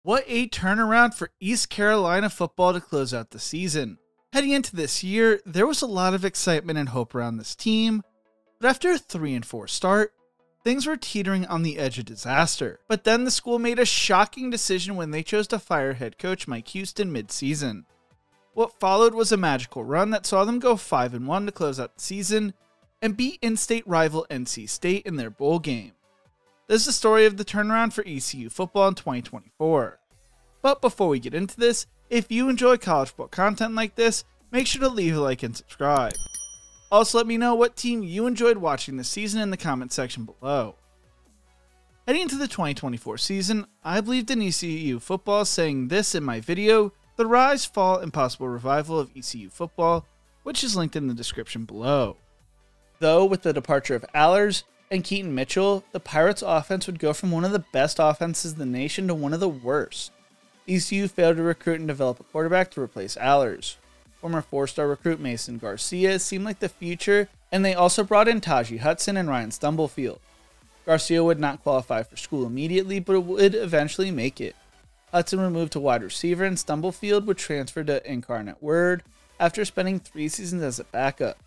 What a turnaround for East Carolina football to close out the season. Heading into this year, there was a lot of excitement and hope around this team, but after a 3-4 start, things were teetering on the edge of disaster. But then the school made a shocking decision when they chose to fire head coach Mike Houston mid-season. What followed was a magical run that saw them go 5-1 to close out the season and beat in-state rival NC State in their bowl game. This is the story of the turnaround for ECU football in 2024. But before we get into this, if you enjoy college football content like this, make sure to leave a like and subscribe. Also, let me know what team you enjoyed watching this season in the comment section below. Heading into the 2024 season, I believed in ECU football, saying this in my video, The Rise, Fall, and Possible Revival of ECU Football, which is linked in the description below. Though, with the departure of Allers and Keaton Mitchell, the Pirates' offense would go from one of the best offenses in the nation to one of the worst. ECU failed to recruit and develop a quarterback to replace Allers. Former 4-star recruit Mason Garcia seemed like the future, and they also brought in Taji Hudson and Ryan Stumblefield. Garcia would not qualify for school immediately, but would eventually make it. Hudson would move to wide receiver, and Stumblefield would transfer to Incarnate Word after spending 3 seasons as a backup.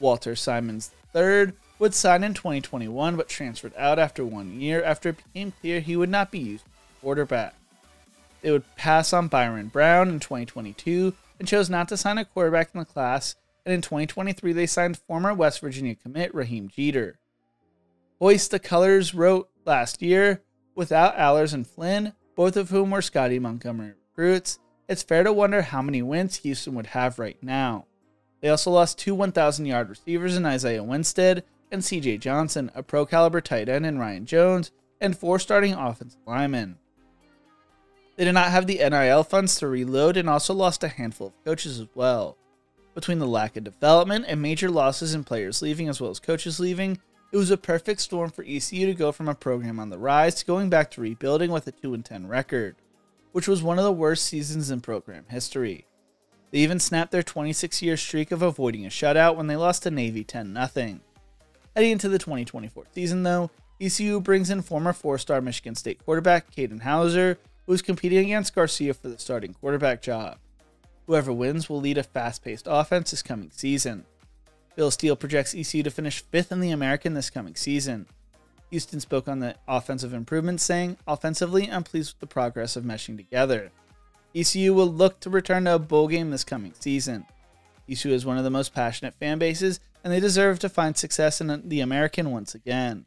Walter Simons III would sign in 2021 but transferred out after 1 year after it became clear he would not be used as a quarterback. They would pass on Byron Brown in 2022 and chose not to sign a quarterback in the class, and in 2023 they signed former West Virginia commit Raheem Jeter. Hoist the Colors wrote last year, without Allers and Flynn, both of whom were Scotty Montgomery recruits, it's fair to wonder how many wins Houston would have right now. They also lost 2 1,000-yard receivers in Isaiah Winstead and CJ Johnson, a pro-caliber tight end in Ryan Jones, and 4 starting offensive linemen. They did not have the NIL funds to reload and also lost a handful of coaches as well. Between the lack of development and major losses in players leaving as well as coaches leaving, it was a perfect storm for ECU to go from a program on the rise to going back to rebuilding with a 2-10 record, which was one of the worst seasons in program history. They even snapped their 26-year streak of avoiding a shutout when they lost to Navy 10-0. Heading into the 2024 season though, ECU brings in former 4-star Michigan State quarterback Caden Hauser, who is competing against Garcia for the starting quarterback job. Whoever wins will lead a fast-paced offense this coming season. Bill Steele projects ECU to finish 5th in the American this coming season. Houston spoke on the offensive improvements, saying, "Offensively, I'm pleased with the progress of meshing together. ECU will look to return to a bowl game this coming season. ECU is one of the most passionate fan bases, and they deserve to find success in the American once again."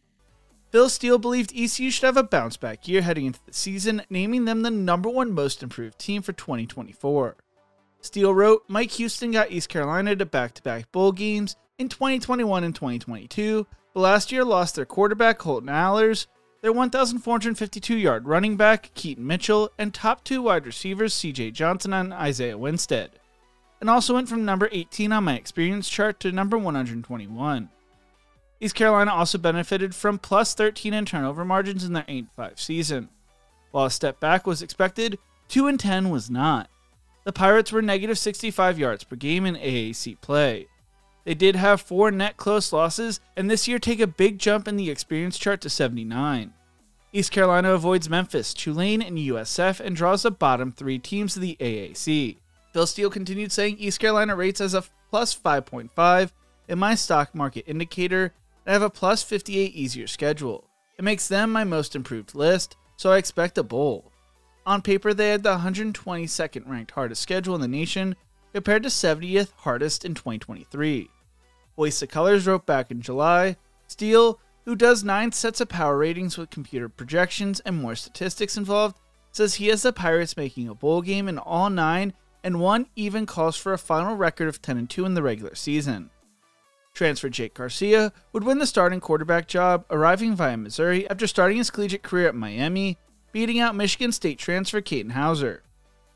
Phil Steele believed ECU should have a bounce-back year heading into the season, naming them the #1 most improved team for 2024. Steele wrote, "Mike Houston got East Carolina to back-to-back bowl games in 2021 and 2022, but last year lost their quarterback Holton Allers, their 1,452-yard running back Keaton Mitchell, and top 2 wide receivers CJ Johnson and Isaiah Winstead, and also went from number 18 on my experience chart to number 121. East Carolina also benefited from plus 13 in turnover margins in their 8-5 season. While a step back was expected, 2-10 was not. The Pirates were negative 65 yards per game in AAC play. They did have 4 net close losses, and this year take a big jump in the experience chart to 79. East Carolina avoids Memphis, Tulane, and USF and draws the bottom 3 teams of the AAC. Phil Steele continued saying East Carolina rates as a plus 5.5 in my stock market indicator, and I have a plus 58 easier schedule. It makes them my most improved list, so I expect a bowl. On paper, they had the 122nd ranked hardest schedule in the nation, compared to 70th hardest in 2023. Hoist the Colors wrote back in July, Steele, who does 9 sets of power ratings with computer projections and more statistics involved, says he has the Pirates making a bowl game in all 9, and 1 even calls for a final record of 10-2 in the regular season. Transfer Jake Garcia would win the starting quarterback job, arriving via Missouri after starting his collegiate career at Miami, beating out Michigan State transfer Caden Hauser.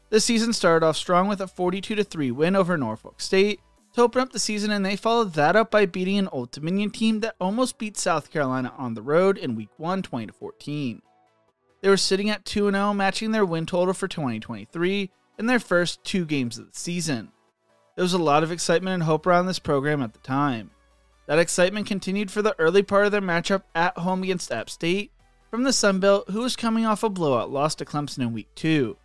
This season started off strong with a 42-3 win over Norfolk State to open up the season, and they followed that up by beating an Old Dominion team that almost beat South Carolina on the road in Week 1, 20-14. They were sitting at 2-0, matching their win total for 2023 in their first 2 games of the season. There was a lot of excitement and hope around this program at the time. That excitement continued for the early part of their matchup at home against App State, from the Sun Belt, who was coming off a blowout loss to Clemson in Week 2.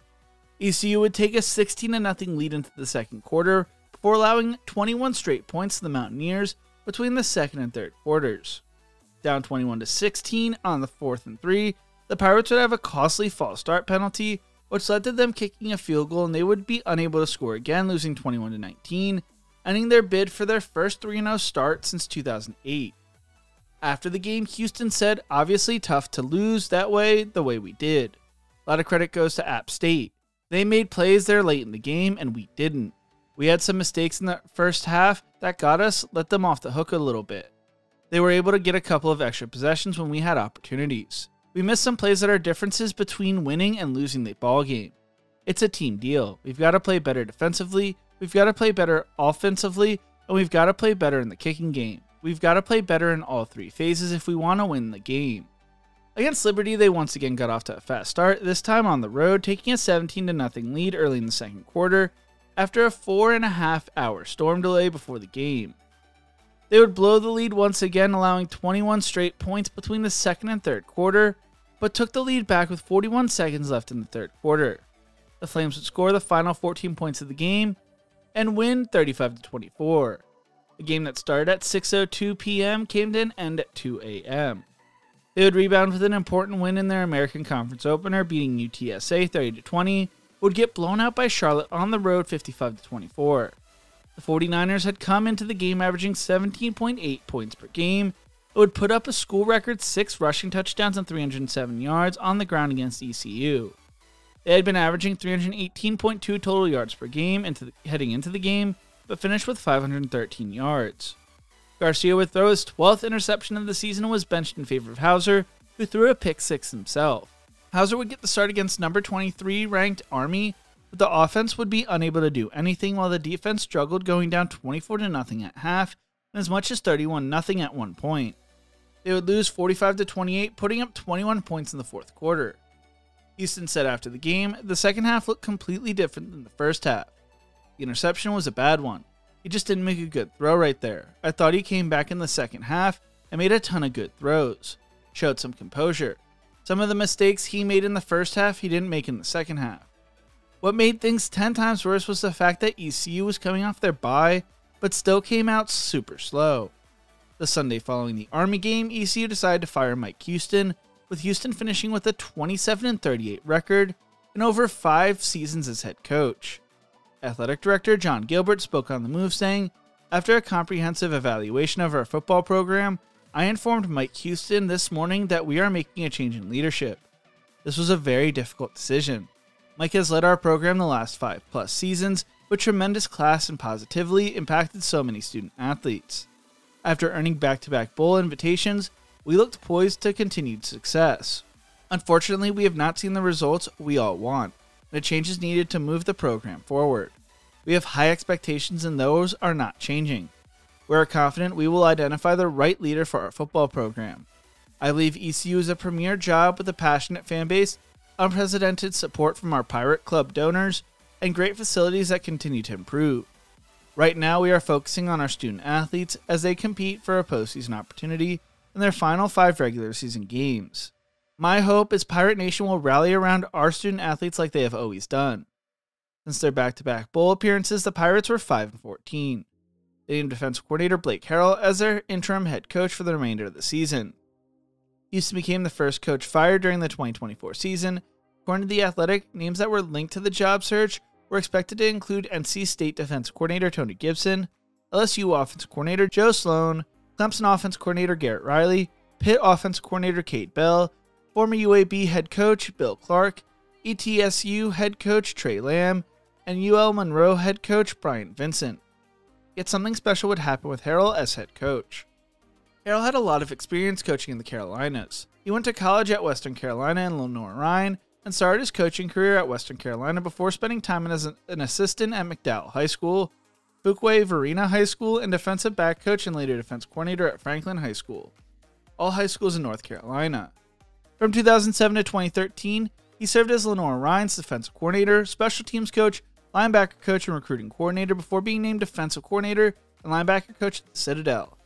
ECU would take a 16-0 lead into the second quarter before allowing 21 straight points to the Mountaineers between the second and third quarters. Down 21-16 on the 4th and 3, the Pirates would have a costly false start penalty, which led to them kicking a field goal, and they would be unable to score again, losing 21-19, ending their bid for their first 3-0 start since 2008. After the game, Houston said, "Obviously tough to lose that way, the way we did. A lot of credit goes to App State. They made plays there late in the game, and we didn't. We had some mistakes in the first half that got us, let them off the hook a little bit. They were able to get a couple of extra possessions when we had opportunities. We missed some plays that are differences between winning and losing the ball game. It's a team deal. We've got to play better defensively, we've got to play better offensively, and we've got to play better in the kicking game. We've got to play better in all three phases if we want to win the game." Against Liberty, they once again got off to a fast start, this time on the road, taking a 17-0 lead early in the second quarter after a 4.5-hour storm delay before the game. They would blow the lead once again, allowing 21 straight points between the second and third quarter, but took the lead back with 41 seconds left in the third quarter. The Flames would score the final 14 points of the game and win 35-24. The game that started at 6:02 p.m. came to an end at 2 a.m. They would rebound with an important win in their American Conference opener, beating UTSA 30-20, would get blown out by Charlotte on the road 55-24. The 49ers had come into the game averaging 17.8 points per game. It would put up a school record 6 rushing touchdowns and 307 yards on the ground against ECU. They had been averaging 318.2 total yards per game heading into the game, but finished with 513 yards. Garcia would throw his 12th interception of the season and was benched in favor of Hauser, who threw a pick six himself. Hauser would get the start against number 23 ranked Army, but the offense would be unable to do anything while the defense struggled, going down 24-0 at half and as much as 31-0 at one point. They would lose 45-28, putting up 21 points in the fourth quarter. Houston said after the game, "The second half looked completely different than the first half. The interception was a bad one. He just didn't make a good throw right there. I thought he came back in the second half and made a ton of good throws. Showed some composure. Some of the mistakes he made in the first half, he didn't make in the second half. What made things 10 times worse was the fact that ECU was coming off their bye, but still came out super slow." The Sunday following the Army game, ECU decided to fire Mike Houston, with Houston finishing with a 27-38 record and over 5 seasons as head coach. Athletic Director John Gilbert spoke on the move, saying, "After a comprehensive evaluation of our football program, I informed Mike Houston this morning that we are making a change in leadership. This was a very difficult decision. Mike has led our program the last 5+ seasons with tremendous class and positively impacted so many student athletes. After earning back-to-back bowl invitations, we looked poised to continued success. Unfortunately, we have not seen the results we all want, and a change is needed to move the program forward. We have high expectations and those are not changing. We are confident we will identify the right leader for our football program. I believe ECU is a premier job with a passionate fan base, unprecedented support from our Pirate Club donors, and great facilities that continue to improve. Right now, we are focusing on our student athletes as they compete for a postseason opportunity in their final 5 regular season games. My hope is Pirate Nation will rally around our student athletes like they have always done. Since their back-to-back bowl appearances, the Pirates were 5-14. They named defensive coordinator Blake Harrell as their interim head coach for the remainder of the season. Houston became the first coach fired during the 2024 season. According to The Athletic, names that were linked to the job search were expected to include NC State defensive coordinator Tony Gibson, LSU offensive coordinator Joe Sloan, Clemson offense coordinator Garrett Riley, Pitt offense coordinator Kate Bell, former UAB head coach Bill Clark, ETSU head coach Trey Lamb, and UL Monroe head coach Brian Vincent. Yet something special would happen with Harrell as head coach. Harrell had a lot of experience coaching in the Carolinas. He went to college at Western Carolina and Lenoir-Rhyne, and started his coaching career at Western Carolina before spending time as an assistant at McDowell High School, Fuquay Varina High School, and defensive back coach and later defense coordinator at Franklin High School, all high schools in North Carolina. From 2007 to 2013, he served as Lenoir-Rhyne's defensive coordinator, special teams coach, linebacker coach, and recruiting coordinator before being named defensive coordinator and linebacker coach at the Citadel.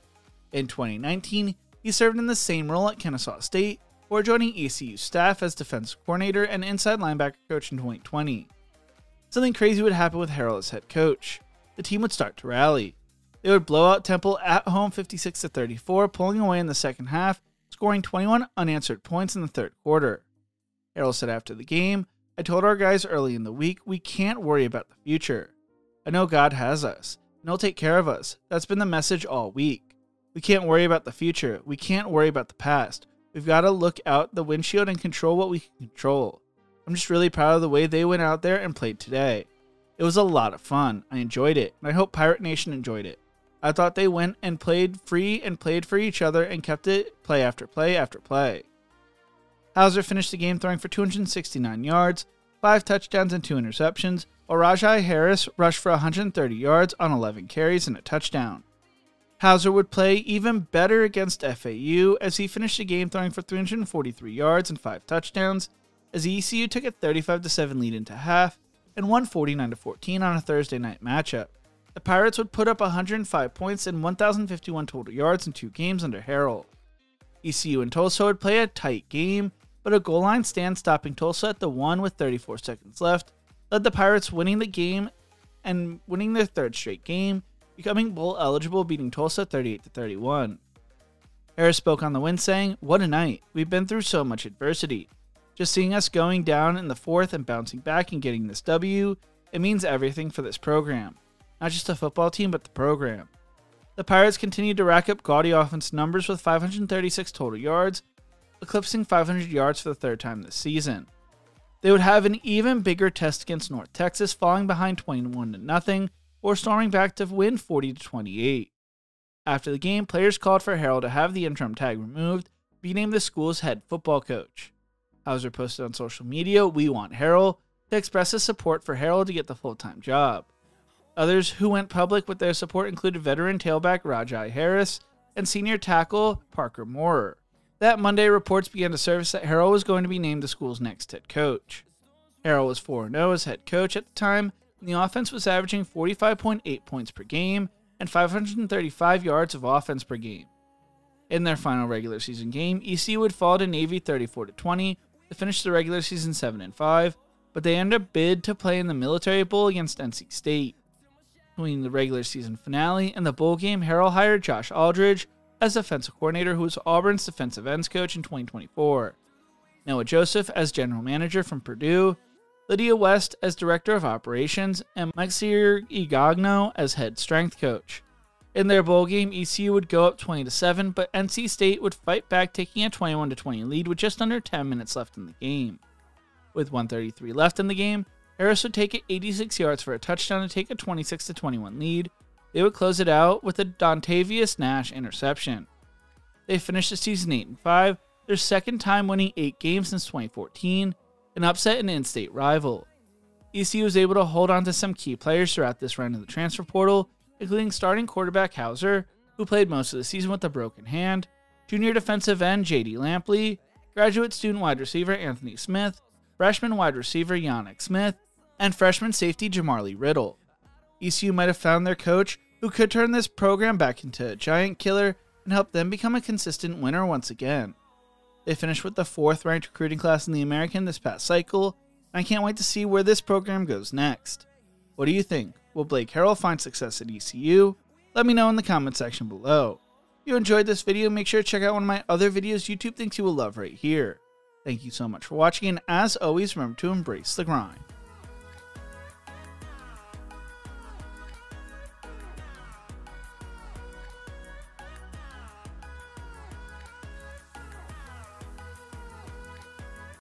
In 2019, he served in the same role at Kennesaw State, before joining ECU staff as defensive coordinator and inside linebacker coach in 2020. Something crazy would happen with Harrell as head coach. The team would start to rally. They would blow out Temple at home 56-34, pulling away in the second half, scoring 21 unanswered points in the third quarter. Harrell said after the game, "I told our guys early in the week, we can't worry about the future. I know God has us, and He'll take care of us. That's been the message all week. We can't worry about the future. We can't worry about the past. We've got to look out the windshield and control what we can control. I'm just really proud of the way they went out there and played today. It was a lot of fun. I enjoyed it, and I hope Pirate Nation enjoyed it. I thought they went and played free and played for each other and kept it play after play after play." Hauser finished the game throwing for 269 yards, 5 touchdowns and 2 interceptions, while Rajai Harris rushed for 130 yards on 11 carries and a touchdown. Hauser would play even better against FAU as he finished the game throwing for 343 yards and 5 touchdowns, as ECU took a 35-7 lead into half and won 49-14 on a Thursday night matchup. The Pirates would put up 105 points and 1,051 total yards in 2 games under Harrell. ECU and Tulsa would play a tight game, but a goal line stand stopping Tulsa at the 1 with 34 seconds left led the Pirates winning the game and winning their 3rd straight game, becoming bowl eligible, beating Tulsa 38-31. Harris spoke on the win saying, "What a night. We've been through so much adversity. Just seeing us going down in the 4th and bouncing back and getting this W, it means everything for this program. Not just the football team, but the program." The Pirates continued to rack up gaudy offense numbers with 536 total yards, eclipsing 500 yards for the 3rd time this season. They would have an even bigger test against North Texas, falling behind 21-0, or storming back to win 40-28. After the game, players called for Harrell to have the interim tag removed, be named the school's head football coach. Hauser posted on social media, "We want Harrell," to express his support for Harrell to get the full-time job. Others who went public with their support included veteran tailback Rajai Harris and senior tackle Parker Moorer. That Monday, reports began to surface that Harrell was going to be named the school's next head coach. Harrell was 4-0 as head coach at the time, and the offense was averaging 45.8 points per game and 535 yards of offense per game. In their final regular season game, ECU would fall to Navy 34-20 to finish the regular season 7-5, but they ended up bid to play in the Military Bowl against NC State. Between the regular season finale and the bowl game, Harrell hired Josh Aldridge as defensive coordinator, who was Auburn's defensive ends coach in 2024, Noah Joseph as general manager from Purdue, Lydia West as director of operations, and Mike Sirigliano as head strength coach. In their bowl game, ECU would go up 20-7, but NC State would fight back, taking a 21-20 lead with just under 10 minutes left in the game. With 1:33 left in the game, Harris would take it 86 yards for a touchdown to take a 26-21 lead. They would close it out with a Dontavius Nash interception. They finished the season 8-5, their 2nd time winning 8 games since 2014, and upset an in-state rival. ECU was able to hold on to some key players throughout this round of the transfer portal, including starting quarterback Hauser, who played most of the season with a broken hand, junior defensive end J.D. Lampley, graduate student wide receiver Anthony Smith, freshman wide receiver Yannick Smith, and freshman safety Jamarly Riddle. ECU might have found their coach, who could turn this program back into a giant killer and help them become a consistent winner once again. They finished with the 4th ranked recruiting class in the American this past cycle, and I can't wait to see where this program goes next. What do you think? Will Blake Harrell find success at ECU? Let me know in the comment section below. If you enjoyed this video, make sure to check out one of my other videos YouTube thinks you will love right here. Thank you so much for watching, and as always, remember to embrace the grind.